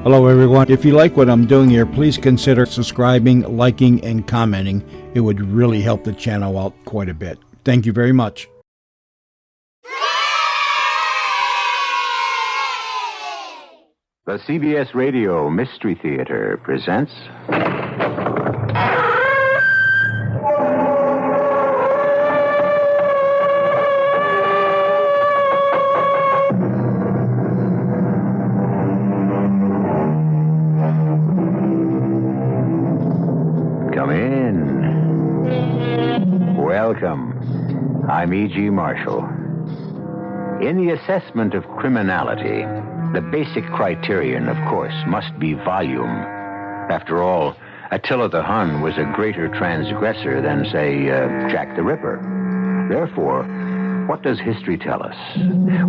Hello, everyone. If you like what I'm doing here, please consider subscribing, liking, and commenting. It would really help the channel out quite a bit. Thank you very much. The CBS Radio Mystery Theater presents... Come in. Welcome. I'm E.G. Marshall. In the assessment of criminality, the basic criterion, of course, must be volume. After all, Attila the Hun was a greater transgressor than, say, Jack the Ripper. Therefore, what does history tell us?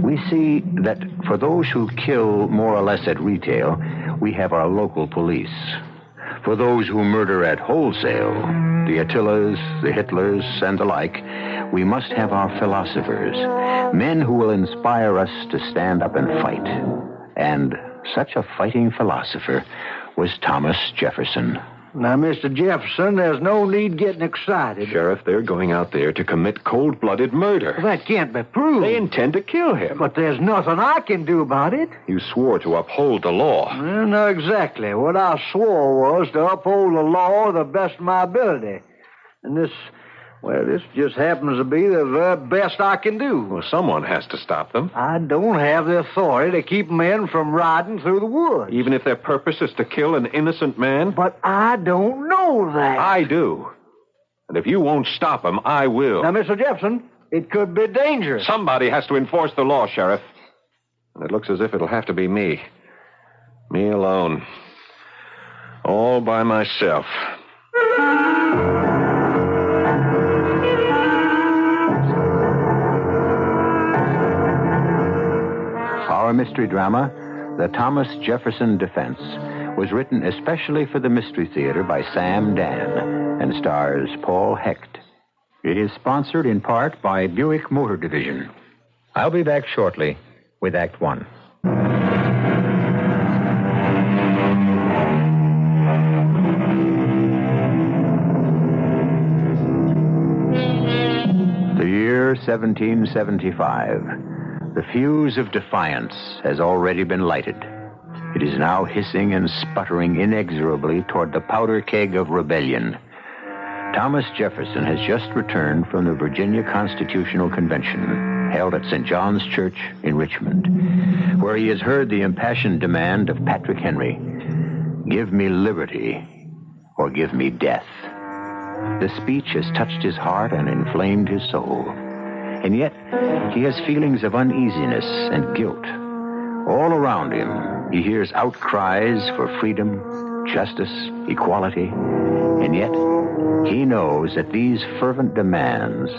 We see that for those who kill more or less at retail, we have our local police. For those who murder at wholesale, the Attilas, the Hitlers, and the like, we must have our philosophers, men who will inspire us to stand up and fight. And such a fighting philosopher was Thomas Jefferson. Now, Mr. Jefferson, there's no need getting excited. Sheriff, they're going out there to commit cold-blooded murder. Well, that can't be proved. They intend to kill him. But there's nothing I can do about it. You swore to uphold the law. Well, no, exactly. What I swore was to uphold the law to the best of my ability. And this just happens to be the very best I can do. Well, someone has to stop them. I don't have the authority to keep men from riding through the woods. Even if their purpose is to kill an innocent man? But I don't know that. I do. And if you won't stop them, I will. Now, Mr. Jefferson, it could be dangerous. Somebody has to enforce the law, Sheriff. And it looks as if it'll have to be me. Me alone. All by myself. Our mystery drama, The Thomas Jefferson Defense, was written especially for the Mystery Theater by Sam Dan and stars Paul Hecht. It is sponsored in part by Buick Motor Division. I'll be back shortly with Act One. The year 1775. The fuse of defiance has already been lighted. It is now hissing and sputtering inexorably toward the powder keg of rebellion. Thomas Jefferson has just returned from the Virginia Constitutional Convention, held at St. John's Church in Richmond, where he has heard the impassioned demand of Patrick Henry, "Give me liberty or give me death." The speech has touched his heart and inflamed his soul. And yet, he has feelings of uneasiness and guilt. All around him, he hears outcries for freedom, justice, equality. And yet, he knows that these fervent demands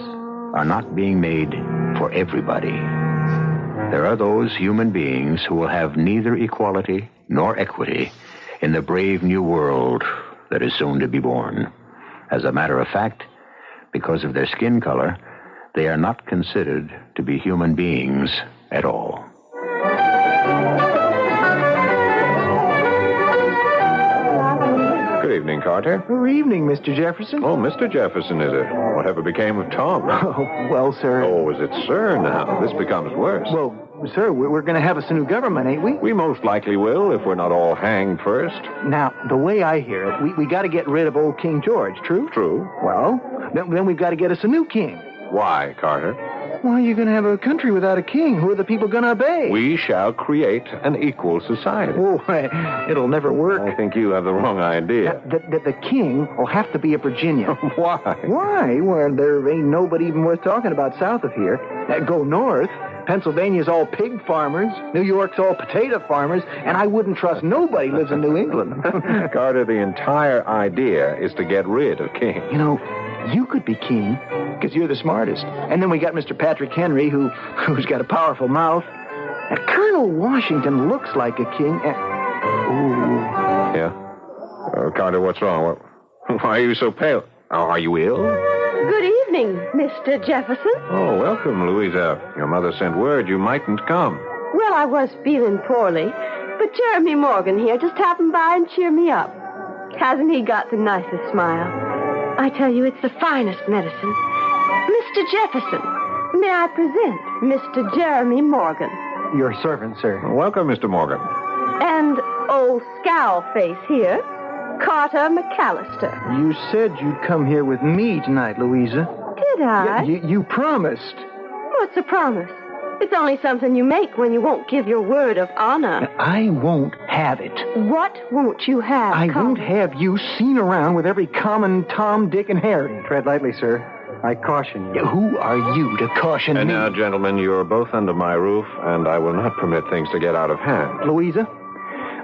are not being made for everybody. There are those human beings who will have neither equality nor equity in the brave new world that is soon to be born. As a matter of fact, because of their skin color, they are not considered to be human beings at all. Good evening, Carter. Good evening, Mr. Jefferson. Oh, Mr. Jefferson, is it? Whatever became of Tom? Oh, well, sir. Oh, is it sir now? This becomes worse. Well, sir, we're going to have us a new government, ain't we? We most likely will, if we're not all hanged first. Now, the way I hear it, we got to get rid of old King George, true? True. Well, then we've got to get us a new king. Why, Carter? Why, you're going to have a country without a king. Who are the people going to obey? We shall create an equal society. Oh, it'll never work. I think you have the wrong idea. The king will have to be a Virginian. Why? Why? Well, there ain't nobody even worth talking about south of here. Go north. Pennsylvania's all pig farmers. New York's all potato farmers. And I wouldn't trust nobody lives in New England. Carter, the entire idea is to get rid of King. You know, you could be king because you're the smartest. And then we got Mr. Patrick Henry, who's got a powerful mouth. And Colonel Washington looks like a king. Ooh. Yeah? Carter, what's wrong? Why are you so pale? Are you ill? Good evening, Mr. Jefferson. Oh, welcome, Louisa. Your mother sent word you mightn't come. Well, I was feeling poorly, But Jeremy Morgan here just happened by and cheered me up. Hasn't he got the nicest smile? I tell you, it's the finest medicine. Mr. Jefferson, may I present Mr. Jeremy Morgan? Your servant, sir. Welcome, Mr. Morgan. And old scowl face here, Carter McAllister. You said you'd come here with me tonight, Louisa. Did I? You promised. What's a promise? It's only something you make when you won't give your word of honor. I won't have it. What won't you have, I Carter? won't have you seen around with every common Tom, Dick, and Harry. Tread lightly, sir. I caution you. Who are you to caution And me? now, gentlemen, you are both under my roof, and I will not permit things to get out of hand. Louisa,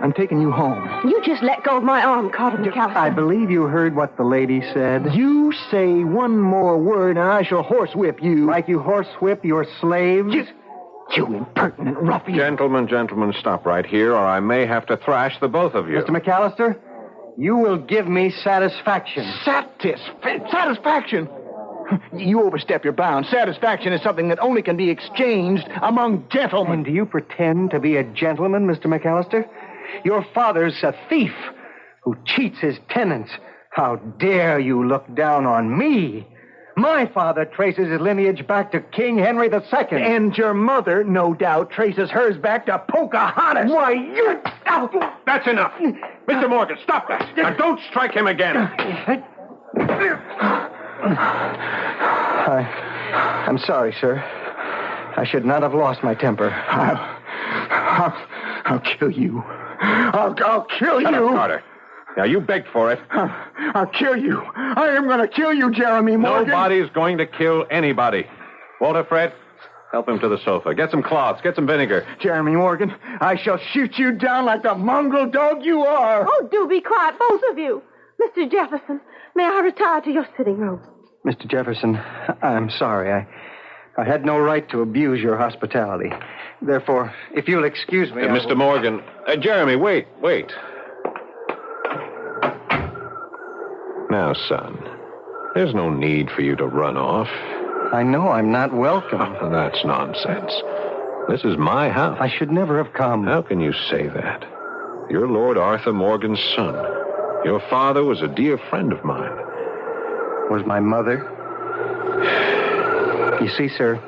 I'm taking you home. You just let go of my arm, Carter McAllister. I believe you heard what the lady said. You say one more word, and I shall horsewhip you. Like you horsewhip your slaves? You impertinent ruffian. Gentlemen, stop right here, or I may have to thrash the both of you. Mr. McAllister, you will give me satisfaction. Satisfaction? You overstep your bounds. Satisfaction is something that only can be exchanged among gentlemen. And do you pretend to be a gentleman, Mr. McAllister? Your father's a thief who cheats his tenants. How dare you look down on me? My father traces his lineage back to King Henry II. And your mother, no doubt, traces hers back to Pocahontas. Why, you... That's enough. Mr. Morgan, stop that. Now, don't strike him again. I'm sorry, sir. I should not have lost my temper. I'll kill you. I'll kill Shut you. up, Carter. Now, you begged for it. I'll kill you. I am going to kill you, Jeremy Morgan. Nobody's going to kill anybody. Walter, Fred, help him to the sofa. Get some cloths. Get some vinegar. Jeremy Morgan, I shall shoot you down like the mongrel dog you are. Oh, do be quiet, both of you. Mr. Jefferson, may I retire to your sitting room? Mr. Jefferson, I'm sorry. I had no right to abuse your hospitality. Therefore, if you'll excuse me... Mr. Morgan. Jeremy, wait. Now, son, there's no need for you to run off. I know I'm not welcome. Oh, that's nonsense. This is my house. I should never have come. How can you say that? You're Lord Arthur Morgan's son. Your father was a dear friend of mine. Was my mother? You see, sir,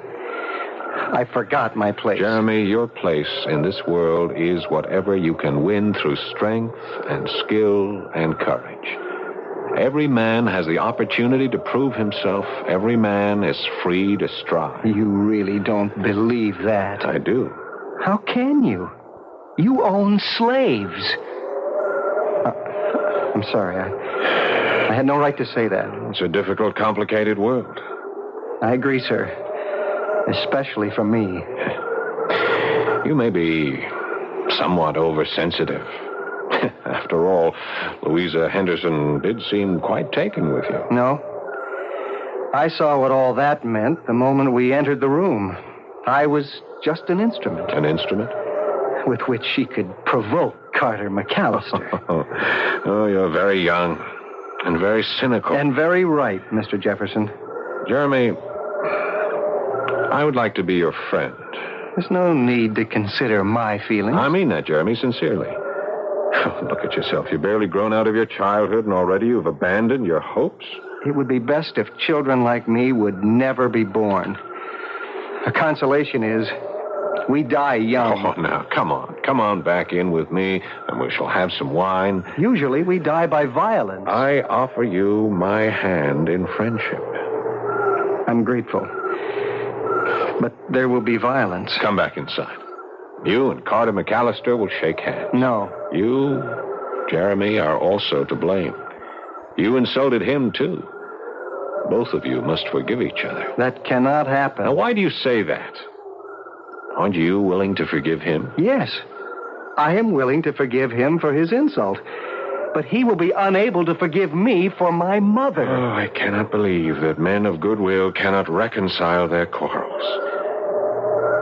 I forgot my place. Jeremy, your place in this world is whatever you can win through strength and skill and courage. Every man has the opportunity to prove himself. Every man is free to strive. You really don't believe that? I do. How can you? You own slaves. I'm sorry. I had no right to say that. It's a difficult, complicated world. I agree, sir. Especially for me. You may be somewhat oversensitive. After all, Louisa Henderson did seem quite taken with you. No. I saw what all that meant the moment we entered the room. I was just an instrument. An instrument? With which she could provoke Carter McAllister. Oh, you're very young and very cynical. And very right, Mr. Jefferson. Jeremy, I would like to be your friend. There's no need to consider my feelings. I mean that, Jeremy, sincerely. Look at yourself. You've barely grown out of your childhood, and already you've abandoned your hopes. It would be best if children like me would never be born. A consolation is, we die young. Oh, now, come on. Come on back in with me, and we shall have some wine. Usually we die by violence. I offer you my hand in friendship. I'm grateful. But there will be violence. Come back inside. You and Carter McAllister will shake hands. No. You, Jeremy, are also to blame. You insulted him, too. Both of you must forgive each other. That cannot happen. Now, why do you say that? Aren't you willing to forgive him? Yes. I am willing to forgive him for his insult. But he will be unable to forgive me for my mother. Oh, I cannot believe that men of goodwill cannot reconcile their quarrels.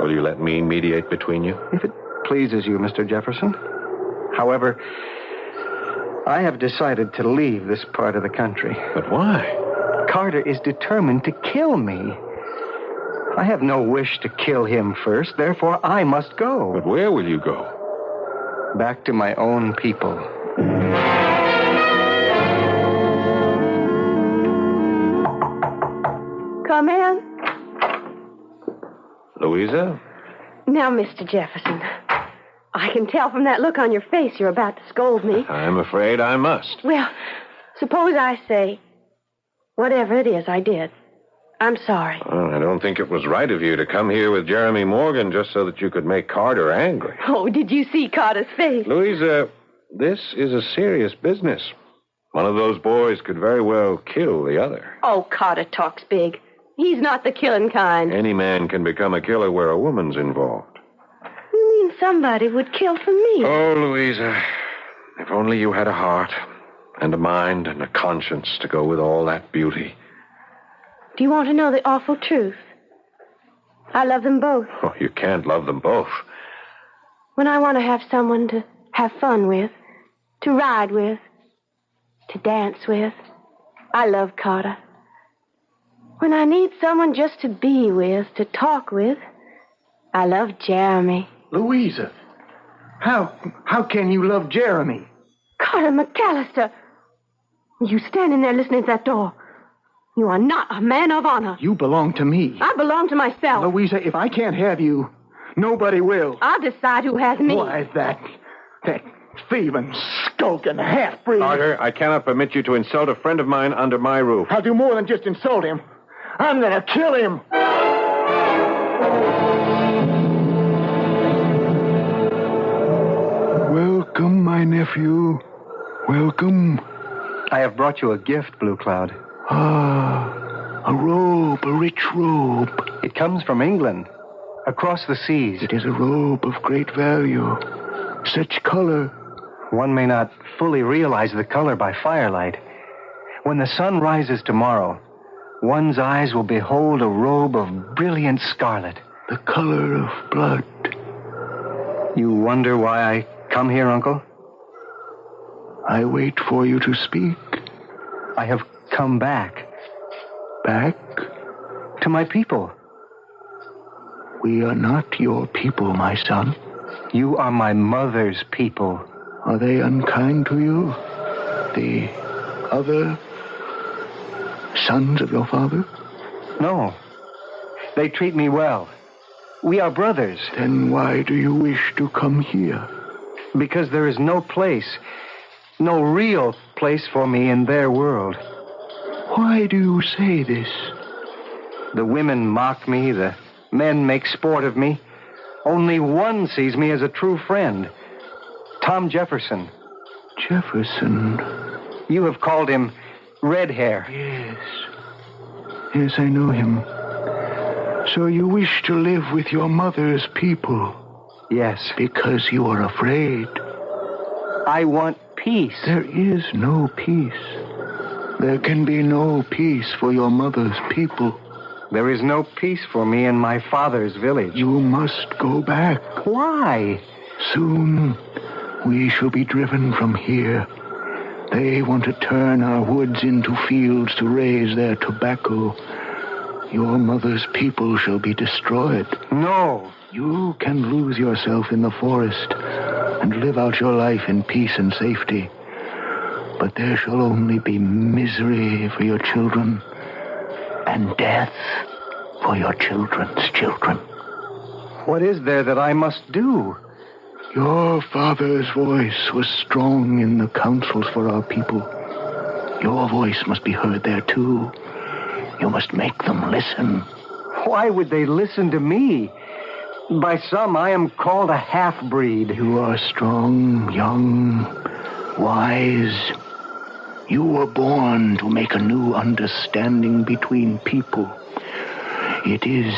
Will you let me mediate between you? If it pleases you, Mr. Jefferson. However, I have decided to leave this part of the country. But why? Carter is determined to kill me. I have no wish to kill him first, therefore I must go. But where will you go? Back to my own people. Come in. Louisa? Now, Mr. Jefferson, I can tell from that look on your face you're about to scold me. I'm afraid I must. Well, suppose I say, whatever it is I did, I'm sorry. Well, I don't think it was right of you to come here with Jeremy Morgan just so that you could make Carter angry. Oh, did you see Carter's face? Louisa, this is a serious business. One of those boys could very well kill the other. Oh, Carter talks big. He's not the killing kind. Any man can become a killer where a woman's involved. You mean somebody would kill for me? Oh, Louisa, if only you had a heart and a mind and a conscience to go with all that beauty. Do you want to know the awful truth? I love them both. Oh, you can't love them both. When I want to have someone to have fun with, to ride with, to dance with, I love Carter. When I need someone just to be with, to talk with, I love Jeremy. Louisa, how can you love Jeremy? Carter McAllister, you standing there listening to that door. You are not a man of honor. You belong to me. I belong to myself. Louisa, if I can't have you, nobody will. I'll decide who has me. Why, that thieving, skulking half-breed. Carter, I cannot permit you to insult a friend of mine under my roof. I'll do more than just insult him. I'm going to kill him. Welcome, my nephew. Welcome. I have brought you a gift, Blue Cloud. Ah, a robe, a rich robe. It comes from England, across the seas. It is a robe of great value. Such color. One may not fully realize the color by firelight. When the sun rises tomorrow, one's eyes will behold a robe of brilliant scarlet. The color of blood. You wonder why I come here, Uncle? I wait for you to speak. I have come back. Back? To my people. We are not your people, my son. You are my mother's people. Are they unkind to you? The other sons of your father? No. They treat me well. We are brothers. Then why do you wish to come here? Because there is no place, no real place for me in their world. Why do you say this? The women mock me, the men make sport of me. Only one sees me as a true friend. Tom Jefferson. Jefferson? You have called him Red Hair. Yes. Yes, I know him. So you wish to live with your mother's people? Yes. Because you are afraid. I want peace. There is no peace. There can be no peace for your mother's people. There is no peace for me in my father's village. You must go back. Why? Soon we shall be driven from here. They want to turn our woods into fields to raise their tobacco. Your mother's people shall be destroyed. No. You can lose yourself in the forest and live out your life in peace and safety. But there shall only be misery for your children and death for your children's children. What is there that I must do? Your father's voice was strong in the councils for our people. Your voice must be heard there, too. You must make them listen. Why would they listen to me? By some, I am called a half-breed. You are strong, young, wise. You were born to make a new understanding between people. It is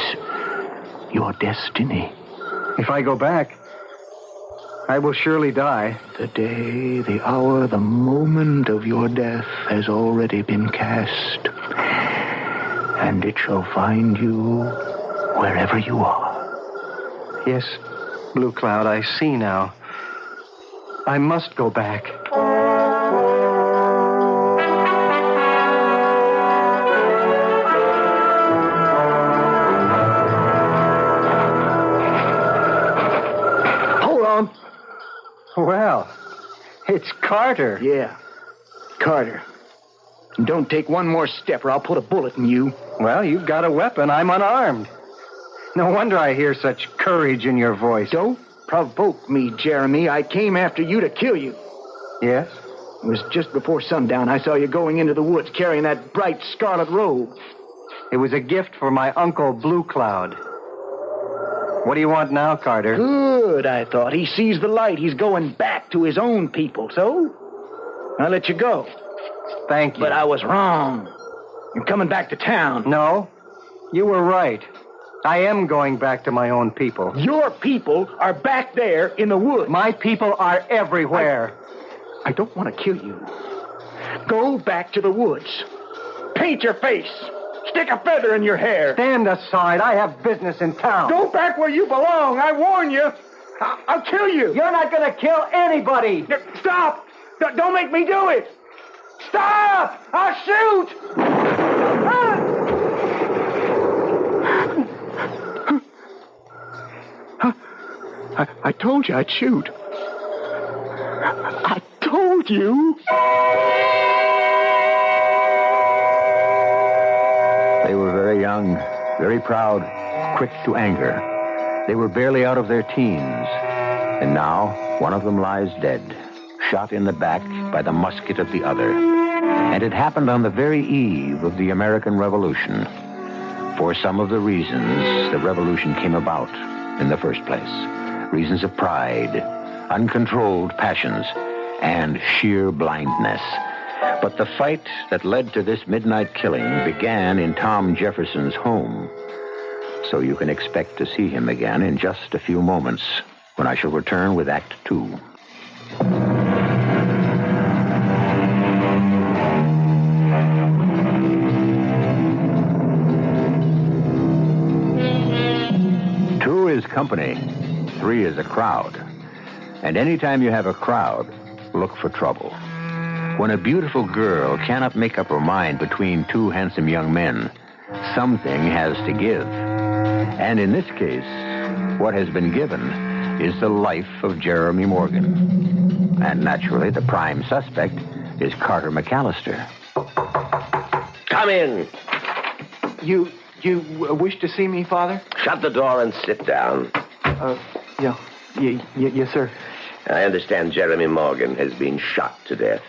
your destiny. If I go back, I will surely die. The day, the hour, the moment of your death has already been cast. And it shall find you wherever you are. Yes, Blue Cloud, I see now. I must go back. Hold on. It's Carter. Yeah, Carter. And don't take one more step or I'll put a bullet in you. Well, you've got a weapon. I'm unarmed. No wonder I hear such courage in your voice. Don't provoke me, Jeremy. I came after you to kill you. Yes? It was just before sundown. I saw you going into the woods carrying that bright scarlet robe. It was a gift for my uncle, Blue Cloud. What do you want now, Carter? Good, I thought. He sees the light. He's going back to his own people, so I let you go. Thank you. But I was wrong. You're coming back to town. No, you were right. I am going back to my own people. Your people are back there in the woods. My people are everywhere. I don't want to kill you. Go back to the woods. Paint your face. Stick a feather in your hair. Stand aside. I have business in town. Go back where you belong. I warn you. I'll kill you. You're not going to kill anybody. Stop. Don't make me do it. Stop. I'll shoot. I told you I'd shoot. I told you. They were very young, very proud, quick to anger. They were barely out of their teens. And now, one of them lies dead, shot in the back by the musket of the other. And it happened on the very eve of the American Revolution. For some of the reasons the revolution came about in the first place. Reasons of pride, uncontrolled passions, and sheer blindness. But the fight that led to this midnight killing began in Tom Jefferson's home. So you can expect to see him again in just a few moments when I shall return with Act 2. Two is company. 3 is a crowd. And anytime you have a crowd, look for trouble. When a beautiful girl cannot make up her mind between 2 handsome young men, something has to give. And in this case, what has been given is the life of Jeremy Morgan. And naturally, the prime suspect is Carter McAllister. Come in. You wish to see me, Father? Shut the door and sit down. Yes, sir. I understand Jeremy Morgan has been shot to death.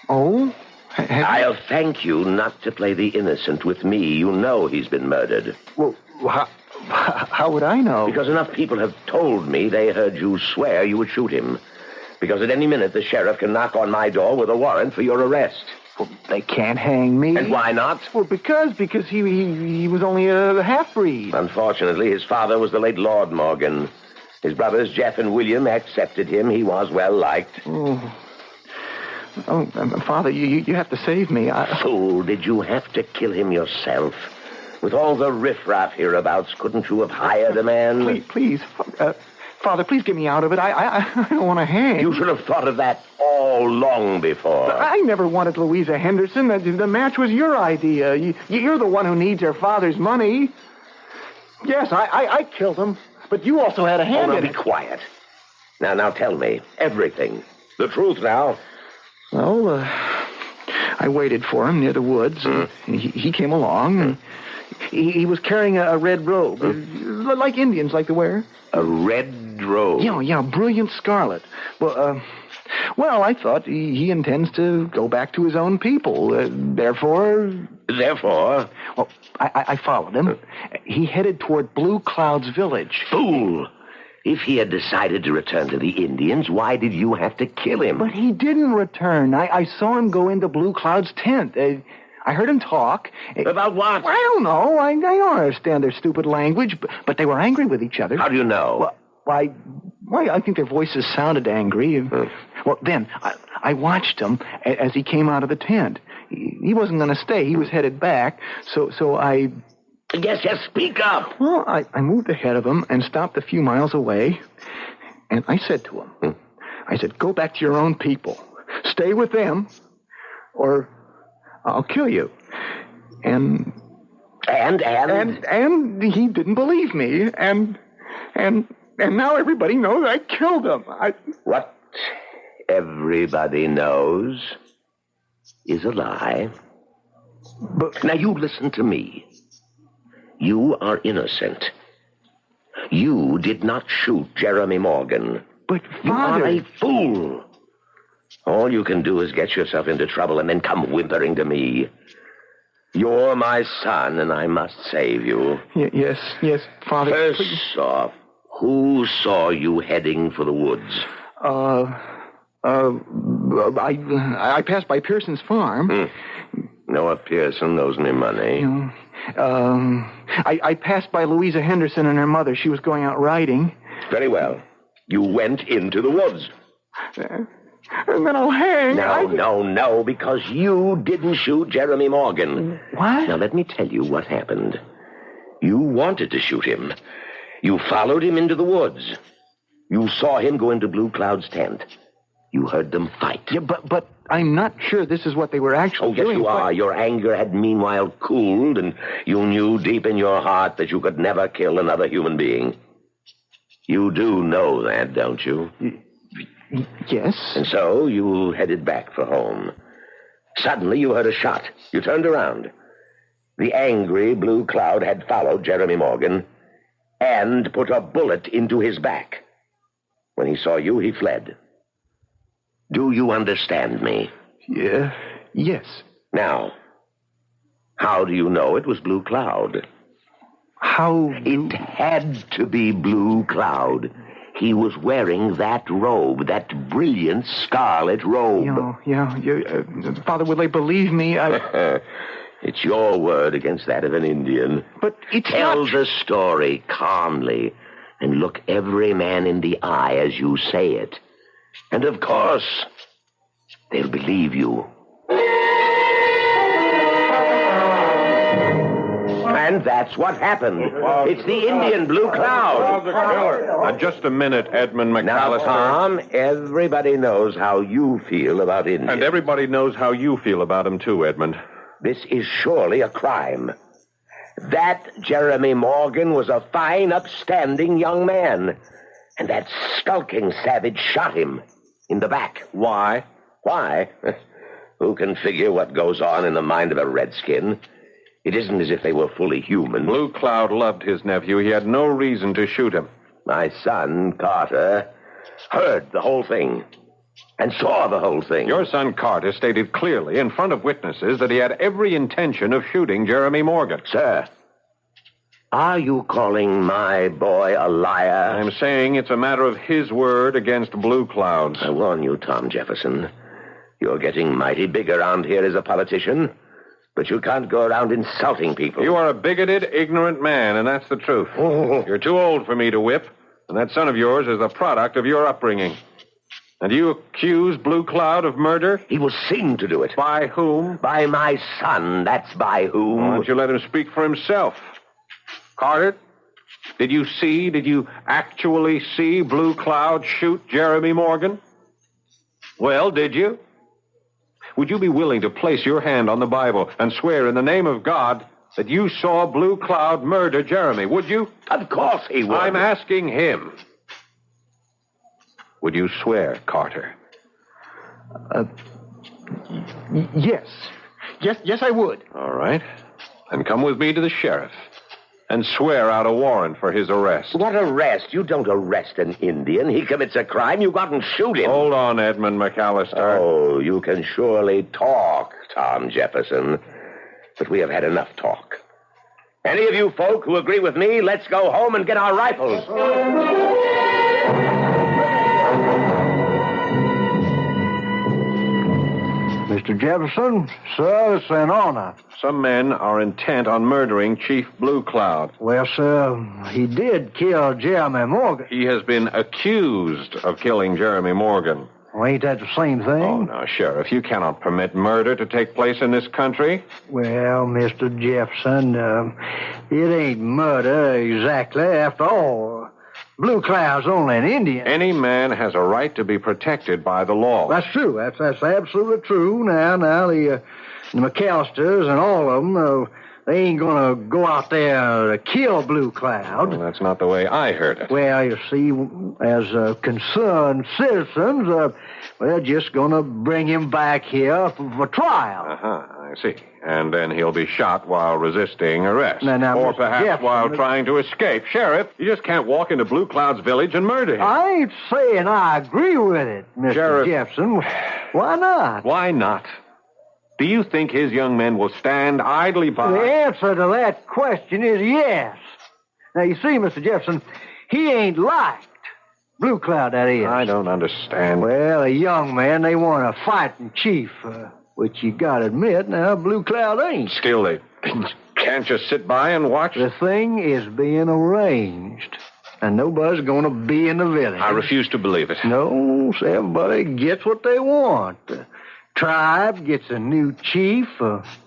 Oh? I'll thank you not to play the innocent with me. You know he's been murdered. Well, how would I know? Because enough people have told me they heard you swear you would shoot him. Because at any minute the sheriff can knock on my door with a warrant for your arrest. Well, they can't hang me. And why not? Well, because he was only a half-breed. Unfortunately, his father was the late Lord Morgan. His brothers, Jeff and William, accepted him. He was well-liked. Father, you have to save me. Fool, did you have to kill him yourself? With all the riffraff hereabouts, couldn't you have hired a man? Please, Father, please get me out of it. I don't want to hang. You should have thought of that all long before. I never wanted Louisa Henderson. The match was your idea. You're the one who needs her father's money. Yes, I killed him, but you also had a hand in it. Be quiet. Now tell me everything. The truth now. Well, I waited for him near the woods. He came along, and he was carrying a red robe, like Indians like to wear. A red robe? Yeah, brilliant scarlet. Well, I thought he intends to go back to his own people. Therefore? Well, I followed him. He headed toward Blue Cloud's village. Fool! If he had decided to return to the Indians, why did you have to kill him? But he didn't return. I saw him go into Blue Cloud's tent. I heard him talk. About what? I don't know. I don't understand their stupid language, but they were angry with each other. How do you know? Well, I think their voices sounded angry. Well, then, I watched him as he came out of the tent. He wasn't going to stay. He was headed back, so I... Yes, speak up. Well, I moved ahead of him and stopped a few miles away, and I said to him, I said, go back to your own people. Stay with them, or I'll kill you. And he didn't believe me, and now everybody knows I killed him. What everybody knows is a lie. But now you listen to me. You are innocent. You did not shoot Jeremy Morgan. But, You Father... are a fool. All you can do is get yourself into trouble and then come whimpering to me. You're my son, and I must save you. Yes, Father. First please. off, who saw you heading for the woods? I passed by Pearson's farm. Noah Pearson owes me money. I passed by Louisa Henderson and her mother. She was going out riding. Very well. You went into the woods. And then I'll hang. No, because you didn't shoot Jeremy Morgan. What? Now, let me tell you what happened. You wanted to shoot him. You followed him into the woods. You saw him go into Blue Cloud's tent. You heard them fight. Yeah, but I'm not sure this is what they were actually doing. doing. Oh, yes, you are. Your anger had meanwhile cooled, and you knew deep in your heart that you could never kill another human being. You do know that, don't you? Yes. And so you headed back for home. Suddenly you heard a shot. You turned around. The angry Blue Cloud had followed Jeremy Morgan and put a bullet into his back. When he saw you, he fled. Do you understand me? Yeah. Yes. Now, how do you know it was Blue Cloud? How? It had to be Blue Cloud. He was wearing that robe, that brilliant scarlet robe. Father, will they believe me? It's your word against that of an Indian. But it's Tell not... the story calmly and look every man in the eye as you say it. And of course, they'll believe you. And that's what happened. It's the Indian Blue Cloud. Now, just a minute, Edmund McAllister. Now, Tom, everybody knows how you feel about Indians. And everybody knows how you feel about him, too, Edmund. This is surely a crime. That Jeremy Morgan was a fine, upstanding young man. And that skulking savage shot him in the back. Why? Why? Who can figure what goes on in the mind of a redskin? It isn't as if they were fully human. Blue Cloud loved his nephew. He had no reason to shoot him. My son, Carter, heard the whole thing and saw the whole thing. Your son, Carter, stated clearly in front of witnesses that he had every intention of shooting Jeremy Morgan. Sir, are you calling my boy a liar? I'm saying it's a matter of his word against Blue Cloud's. I warn you, Tom Jefferson. You're getting mighty big around here as a politician. But you can't go around insulting people. You are a bigoted, ignorant man, and that's the truth. You're too old for me to whip, and that son of yours is the product of your upbringing. And you accuse Blue Cloud of murder? He was seen to do it. By whom? By my son, that's by whom. Why don't you let him speak for himself? Carter, did you actually see Blue Cloud shoot Jeremy Morgan? Well, did you? Would you be willing to place your hand on the Bible and swear in the name of God that you saw Blue Cloud murder Jeremy? Would you? Of course he would. I'm asking him. Would you swear, Carter? Yes. Yes, I would. All right. Then come with me to the sheriff and swear out a warrant for his arrest. What arrest? You don't arrest an Indian. He commits a crime. You go out and shoot him. Hold on, Edmund McAllister. Oh, you can surely talk, Tom Jefferson. But we have had enough talk. Any of you folk who agree with me, let's go home and get our rifles. Mr. Jefferson, sir, it's an honor. Some men are intent on murdering Chief Blue Cloud. Well, sir, he did kill Jeremy Morgan. He has been accused of killing Jeremy Morgan. Well, ain't that the same thing? Oh, now, Sheriff, you cannot permit murder to take place in this country. Well, Mr. Jefferson, it ain't murder exactly after all. Blue Cloud's only an Indian. Any man has a right to be protected by the law. That's true. That's absolutely true. Now, the McAllisters and all of them, they ain't going to go out there to kill Blue Cloud. Well, that's not the way I heard it. Well, you see, as concerned citizens, they're just going to bring him back here for trial. I see. And then he'll be shot while resisting arrest. Now, or Mr. perhaps Jefferson, while trying to escape. Sheriff, you just can't walk into Blue Cloud's village and murder him. I ain't saying I agree with it, Mr. Sheriff. Jefferson. Why not? Why not? Do you think his young men will stand idly by? The answer to that question is yes. Now, you see, Mr. Jefferson, he ain't liked. Blue Cloud, that is. I don't understand. Well, a young man, they want a fighting chief, which you gotta admit, now, Blue Cloud ain't. Still, they can't just sit by and watch. The thing is being arranged, and nobody's gonna be in the village. I refuse to believe it. No, so everybody gets what they want. The tribe gets a new chief,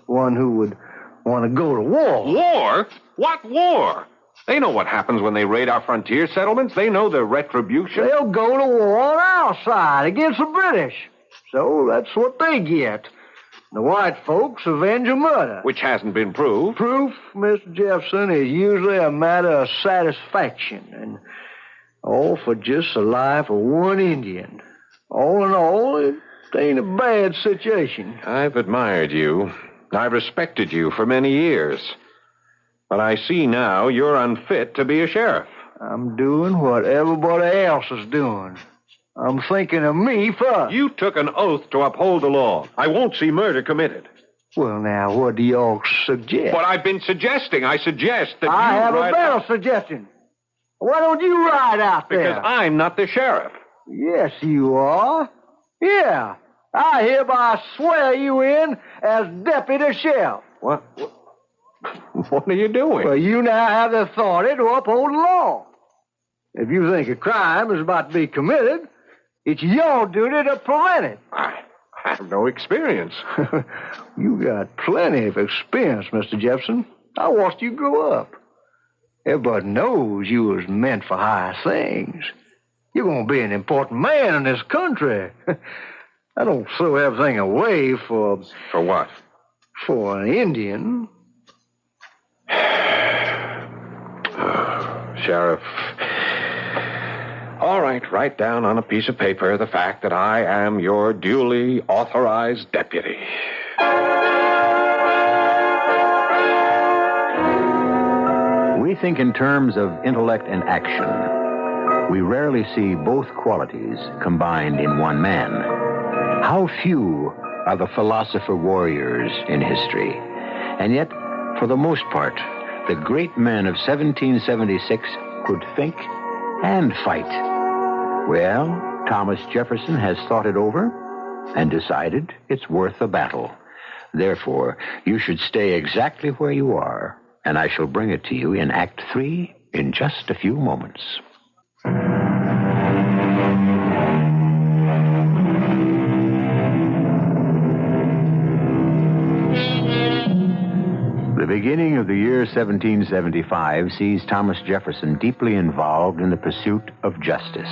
one who would want to go to war. War? What war? They know what happens when they raid our frontier settlements. They know the retribution. They'll go to war on our side against the British. So that's what they get. The white folks avenge a murder. Which hasn't been proved. Proof, Mr. Jefferson, is usually a matter of satisfaction. And all for just the life of one Indian. All in all, it ain't a bad situation. I've admired you. I've respected you for many years. But I see now you're unfit to be a sheriff. I'm doing what everybody else is doing. I'm thinking of me first. You took an oath to uphold the law. I won't see murder committed. Well, now, what do y'all suggest? What I've been suggesting. I suggest that I you have a ride better out. suggestion. Why don't you ride out there? Because I'm not the sheriff. Yes, you are. Yeah. I hereby swear you in as deputy sheriff. What? What are you doing? Well, you now have the authority to uphold the law. If you think a crime is about to be committed, it's your duty to prevent it. I have no experience. You got plenty of experience, Mr. Jefferson. I watched you grow up. Everybody knows you was meant for higher things. You're going to be an important man in this country. I don't throw everything away for... For what? For an Indian. Sheriff. All right, write down on a piece of paper the fact that I am your duly authorized deputy. We think in terms of intellect and action. We rarely see both qualities combined in one man. How few are the philosopher warriors in history. And yet, for the most part, the great men of 1776 could think and fight. Well, Thomas Jefferson has thought it over and decided it's worth a battle. Therefore, you should stay exactly where you are, and I shall bring it to you in Act 3 in just a few moments. The beginning of the year 1775 sees Thomas Jefferson deeply involved in the pursuit of justice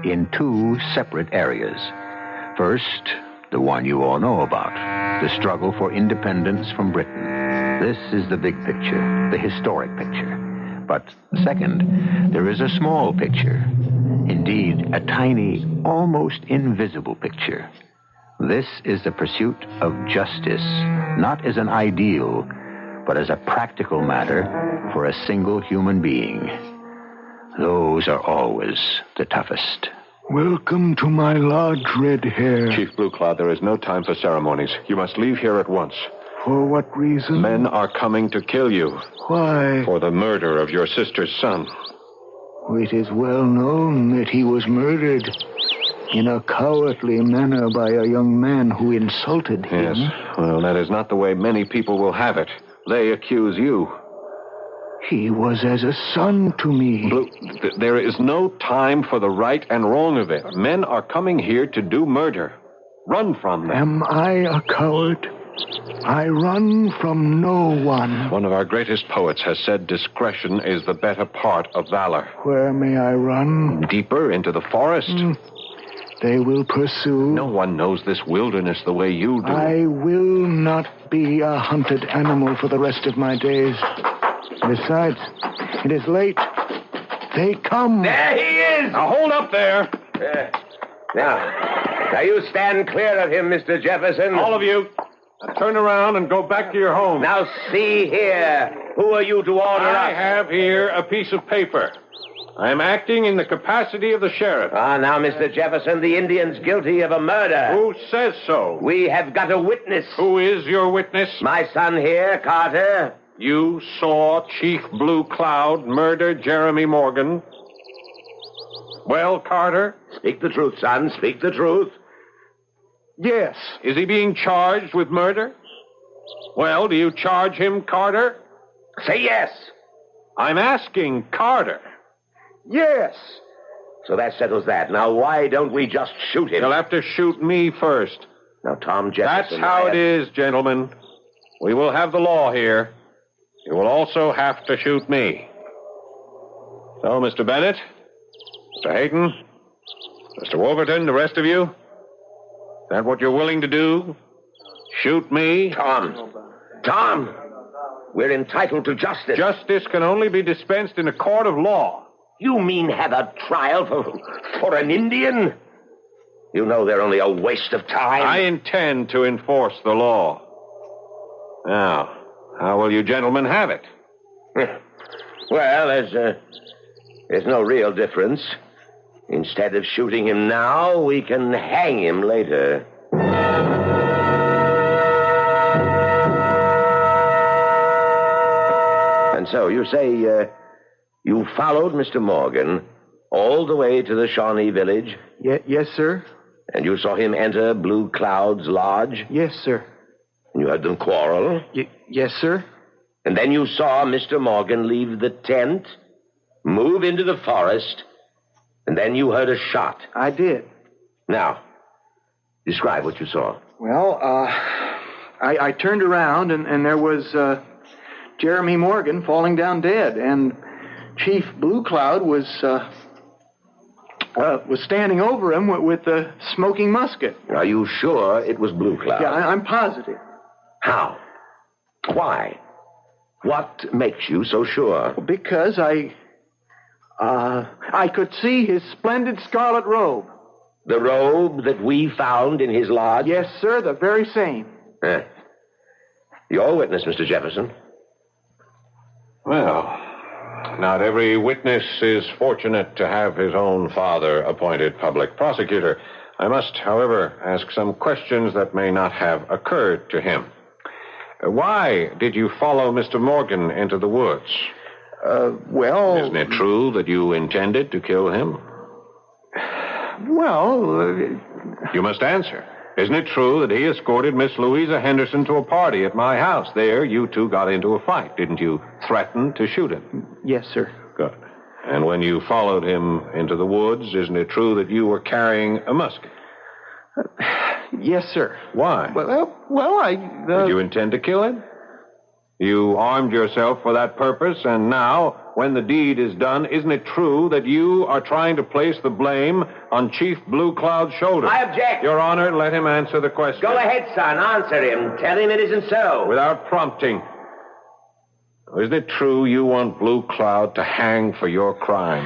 in two separate areas. First, the one you all know about, the struggle for independence from Britain. This is the big picture, the historic picture. But second, there is a small picture, indeed, a tiny, almost invisible picture. This is the pursuit of justice, not as an ideal, but as a practical matter for a single human being. Those are always the toughest. Welcome to my lodge, Red Hair. Chief Blue Cloud, there is no time for ceremonies. You must leave here at once. For what reason? Men are coming to kill you. Why? For the murder of your sister's son. It is well known that he was murdered in a cowardly manner by a young man who insulted him. Yes. Well, that is not the way many people will have it. They accuse you. He was as a son to me. Blue, there is no time for the right and wrong of it. Men are coming here to do murder. Run from them. Am I a coward? I run from no one. One of our greatest poets has said discretion is the better part of valor. Where may I run? Deeper into the forest. They will pursue. No one knows this wilderness the way you do. I will not be a hunted animal for the rest of my days. Besides, it is late. They come. There he is! Now hold up there. Now, Now, you stand clear of him, Mr. Jefferson. All of you, now turn around and go back to your home. Now, see here. Who are you to order I us? have here a piece of paper. I am acting in the capacity of the sheriff. Ah, now, Mr. Jefferson, the Indian's guilty of a murder. Who says so? We have got a witness. Who is your witness? My son here, Carter. You saw Chief Blue Cloud murder Jeremy Morgan. Well, Carter? Speak the truth, son. Speak the truth. Yes. Is he being charged with murder? Well, do you charge him, Carter? Say yes. I'm asking Carter. Yes. So that settles that. Now, why don't we just shoot him? You'll have to shoot me first. Now, Tom That's Jefferson... how it is, gentlemen. We will have the law here. You will also have to shoot me. So, Mr. Bennett, Mr. Hayton, Mr. Wolverton, the rest of you, is that what you're willing to do? Shoot me? Tom, we're entitled to justice. Justice can only be dispensed in a court of law. You mean have a trial for an Indian? You know they're only a waste of time. I intend to enforce the law. Now, how will you gentlemen have it? Well, there's no real difference. Instead of shooting him now, we can hang him later. And so you say you followed Mr. Morgan all the way to the Shawnee village? Yes, sir. And you saw him enter Blue Cloud's lodge? Yes, sir. And you heard them quarrel? Yes, sir. And then you saw Mr. Morgan leave the tent, move into the forest, and then you heard a shot. I did. Now, describe what you saw. Well, I turned around, and there was Jeremy Morgan falling down dead, and Chief Blue Cloud was standing over him with a smoking musket. Are you sure it was Blue Cloud? Yeah, I'm positive. How? Why? What makes you so sure? Because I could see his splendid scarlet robe. The robe that we found in his lodge? Yes, sir, the very same. Your witness, Mr. Jefferson. Well, not every witness is fortunate to have his own father appointed public prosecutor. I must, however, ask some questions that may not have occurred to him. Why did you follow Mr. Morgan into the woods? Well... Isn't it true that you intended to kill him? Well... You must answer. Isn't it true that he escorted Miss Louisa Henderson to a party at my house? There, you two got into a fight. Didn't you threaten to shoot him? Yes, sir. Good. And when you followed him into the woods, isn't it true that you were carrying a musket? Yes, sir. Why? Did Did you intend to kill him? You armed yourself for that purpose, and now, when the deed is done, isn't it true that you are trying to place the blame on Chief Blue Cloud's shoulders? I object. Your Honor, let him answer the question. Go ahead, son. Answer him. Tell him it isn't so. Without prompting. Isn't it true you want Blue Cloud to hang for your crime?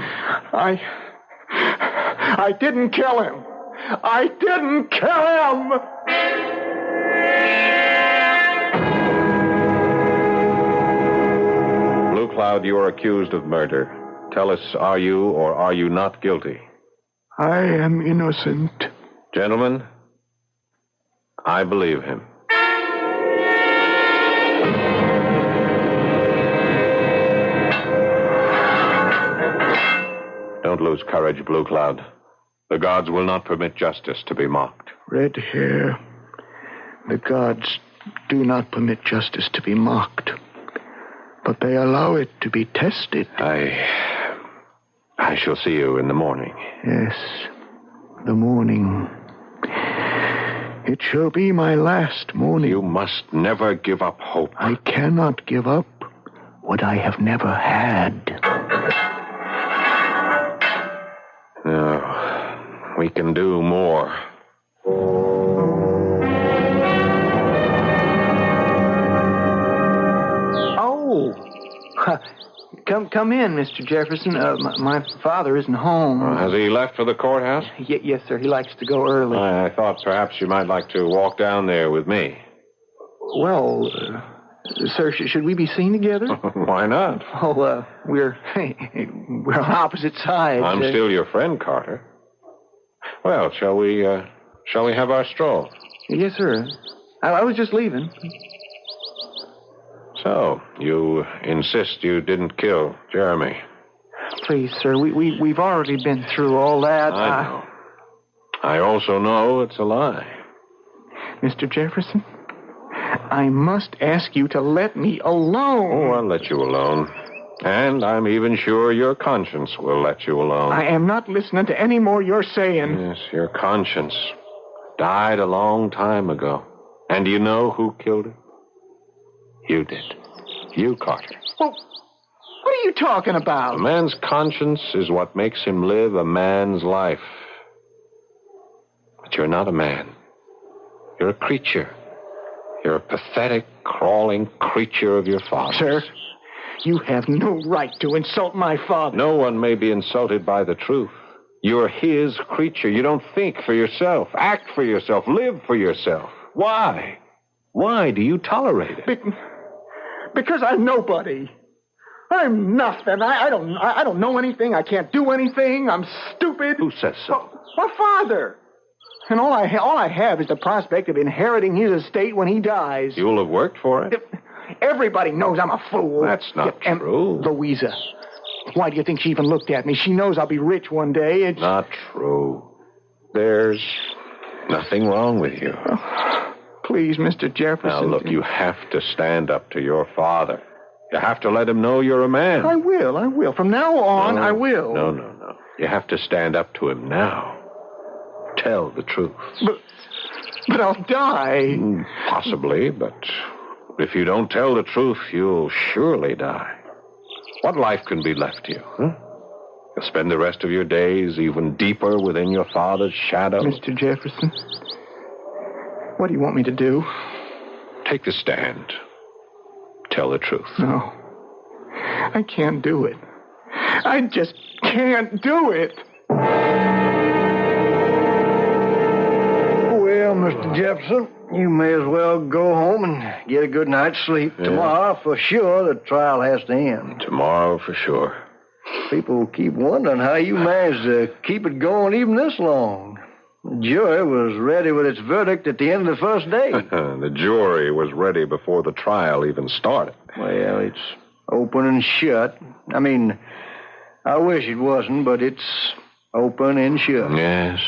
I didn't kill him. I didn't kill him! Blue Cloud, you are accused of murder. Tell us, are you or are you not guilty? I am innocent. Gentlemen, I believe him. Don't lose courage, Blue Cloud. The gods will not permit justice to be mocked. Red hair. The gods do not permit justice to be mocked, but they allow it to be tested. I shall see you in the morning. Yes, the morning. It shall be my last morning. You must never give up hope. I cannot give up what I have never had. No, we can do more. Oh, Come in, Mr. Jefferson. My father isn't home. Has he left for the courthouse? Yes, sir. He likes to go early. I thought perhaps you might like to walk down there with me. Well, sir, should we be seen together? Why not? Oh, we're on opposite sides. I'm still your friend, Carter. Well, shall we have our stroll? Yes, sir. I was just leaving. So, you insist you didn't kill Jeremy? Please, sir, we've already been through all that. I know. I also know it's a lie. Mr. Jefferson, I must ask you to let me alone. Oh, I'll let you alone. And I'm even sure your conscience will let you alone. I am not listening to any more you're saying. Yes, your conscience died a long time ago. And do you know who killed it? You did. You, Carter. Well, what are you talking about? A man's conscience is what makes him live a man's life. But you're not a man. You're a creature. You're a pathetic, crawling creature of your father. Sir, you have no right to insult my father. No one may be insulted by the truth. You're his creature. You don't think for yourself, act for yourself, live for yourself. Why? Why do you tolerate it? Because I'm nobody. I'm nothing. I don't know anything. I can't do anything. I'm stupid. Who says so? My father. And all I have is the prospect of inheriting his estate when he dies. You'll have worked for it. Everybody knows I'm a fool. That's not true. Louisa. Why do you think she even looked at me? She knows I'll be rich one day. It's not true. There's nothing wrong with you. Please, Mr. Jefferson. Now, look, you have to stand up to your father. You have to let him know you're a man. I will. From now on, I will. No. You have to stand up to him now. Tell the truth. But I'll die. Possibly, but if you don't tell the truth, you'll surely die. What life can be left you, huh? You'll spend the rest of your days even deeper within your father's shadow. Mr. Jefferson, what do you want me to do? Take the stand. Tell the truth. No. I can't do it. I just can't do it. Well, Mr. Jefferson, you may as well go home and get a good night's sleep. Yeah. Tomorrow, for sure, the trial has to end. Tomorrow, for sure. People keep wondering how you managed to keep it going even this long. The jury was ready with its verdict at the end of the first day. The jury was ready before the trial even started. Well, it's open and shut. I mean, I wish it wasn't, but it's open and shut. Yes.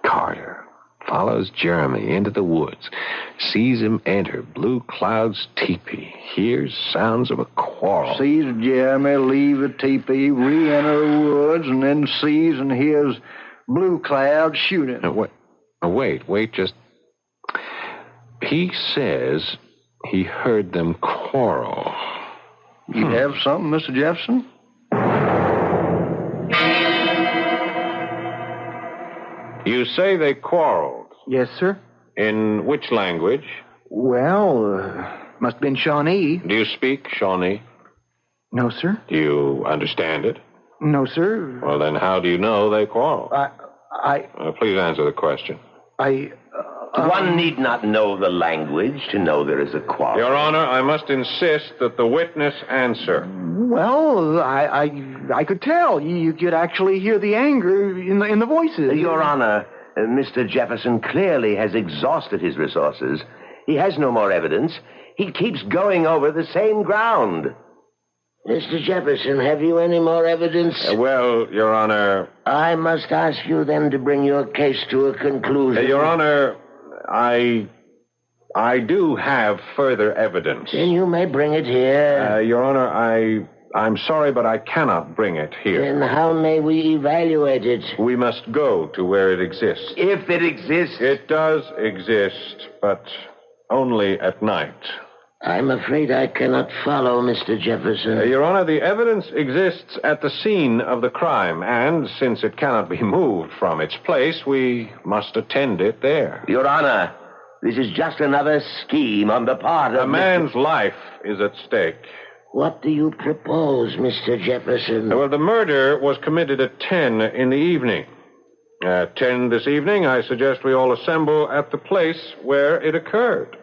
Carter follows Jeremy into the woods, sees him enter Blue Cloud's teepee, hears sounds of a quarrel. Sees Jeremy leave the teepee, re-enter the woods, and then sees and hears Blue Cloud shooting. Wait, just... He says he heard them quarrel. You have something, Mr. Jefferson? You say they quarreled? Yes, sir. In which language? Well, must have been Shawnee. Do you speak Shawnee? No, sir. Do you understand it? No, sir. Well, then how do you know they quarreled? Please answer the question. One need not know the language to know there is a quarrel. Your Honor, I must insist that the witness answer. Well, I could tell. You could actually hear the anger in the voices. Your Honor, Mr. Jefferson clearly has exhausted his resources. He has no more evidence. He keeps going over the same ground. Mr. Jefferson, have you any more evidence? Well, Your Honor... I must ask you then to bring your case to a conclusion. Your Honor, I do have further evidence. Then you may bring it here. Your Honor, I'm sorry, but I cannot bring it here. Then how may we evaluate it? We must go to where it exists. If it exists? It does exist, but only at night. I'm afraid I cannot follow, Mr. Jefferson. Your Honor, the evidence exists at the scene of the crime, and since it cannot be moved from its place, we must attend it there. Your Honor, this is just another scheme on the part of... A man's life is at stake. What do you propose, Mr. Jefferson? Well, the murder was committed at 10 in the evening. At 10 this evening, I suggest we all assemble at the place where it occurred.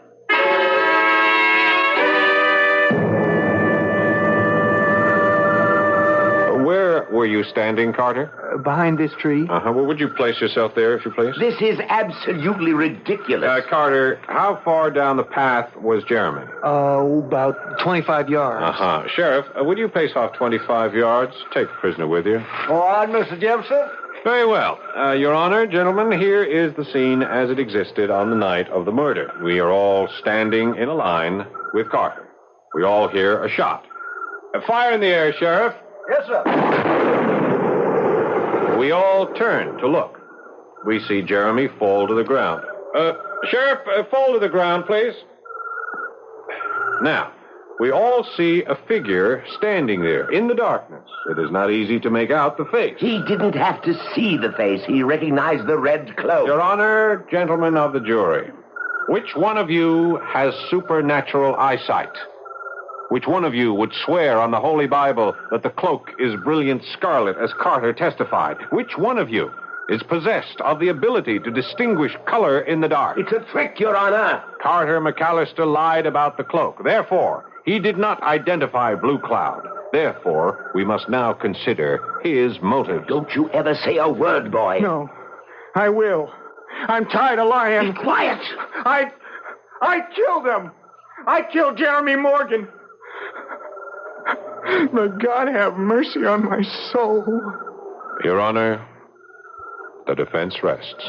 Where were you standing, Carter? Behind this tree. Well, would you place yourself there, if you please? This is absolutely ridiculous. Carter, how far down the path was Jeremy? About 25 yards. Sheriff, would you pace off 25 yards? Take the prisoner with you. All right, Mr. Jefferson. Very well. Your Honor, gentlemen, here is the scene as it existed on the night of the murder. We are all standing in a line with Carter. We all hear a shot. Fire in the air, Sheriff. Yes, sir. We all turn to look. We see Jeremy fall to the ground. Sheriff, fall to the ground, please. Now, we all see a figure standing there in the darkness. It is not easy to make out the face. He didn't have to see the face. He recognized the red cloak. Your Honor, gentlemen of the jury, which one of you has supernatural eyesight? Which one of you would swear on the Holy Bible that the cloak is brilliant scarlet, as Carter testified? Which one of you is possessed of the ability to distinguish color in the dark? It's a trick, Your Honor. Carter McAllister lied about the cloak. Therefore, he did not identify Blue Cloud. Therefore, we must now consider his motives. Don't you ever say a word, boy. No, I will. I'm tired of lying. Be quiet. I killed him. I killed Jeremy Morgan. May God have mercy on my soul. Your Honor, the defense rests.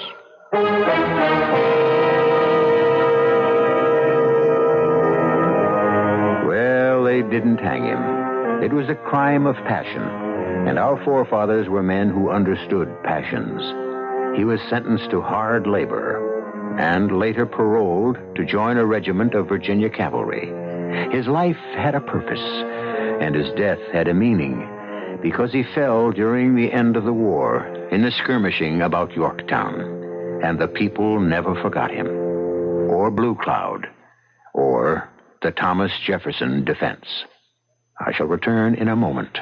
Well, they didn't hang him. It was a crime of passion, and our forefathers were men who understood passions. He was sentenced to hard labor and later paroled to join a regiment of Virginia cavalry. His life had a purpose, and his death had a meaning, because he fell during the end of the war in the skirmishing about Yorktown, and the people never forgot him, or Blue Cloud, or the Thomas Jefferson defense. I shall return in a moment.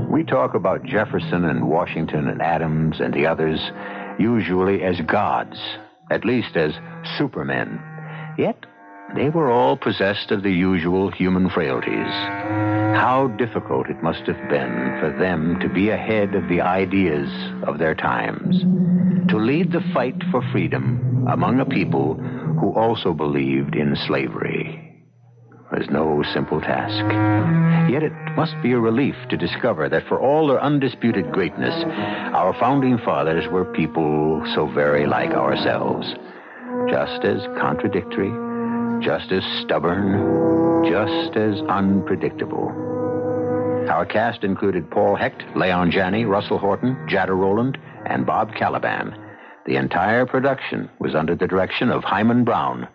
We talk about Jefferson and Washington and Adams and the others usually as gods, at least as supermen. Yet, they were all possessed of the usual human frailties. How difficult it must have been for them to be ahead of the ideas of their times, to lead the fight for freedom among a people who also believed in slavery. It was no simple task. Yet it must be a relief to discover that for all their undisputed greatness, our founding fathers were people so very like ourselves, just as contradictory, just as stubborn, just as unpredictable. Our cast included Paul Hecht, Leon Janney, Russell Horton, Jada Rowland, and Bob Caliban. The entire production was under the direction of Hyman Brown.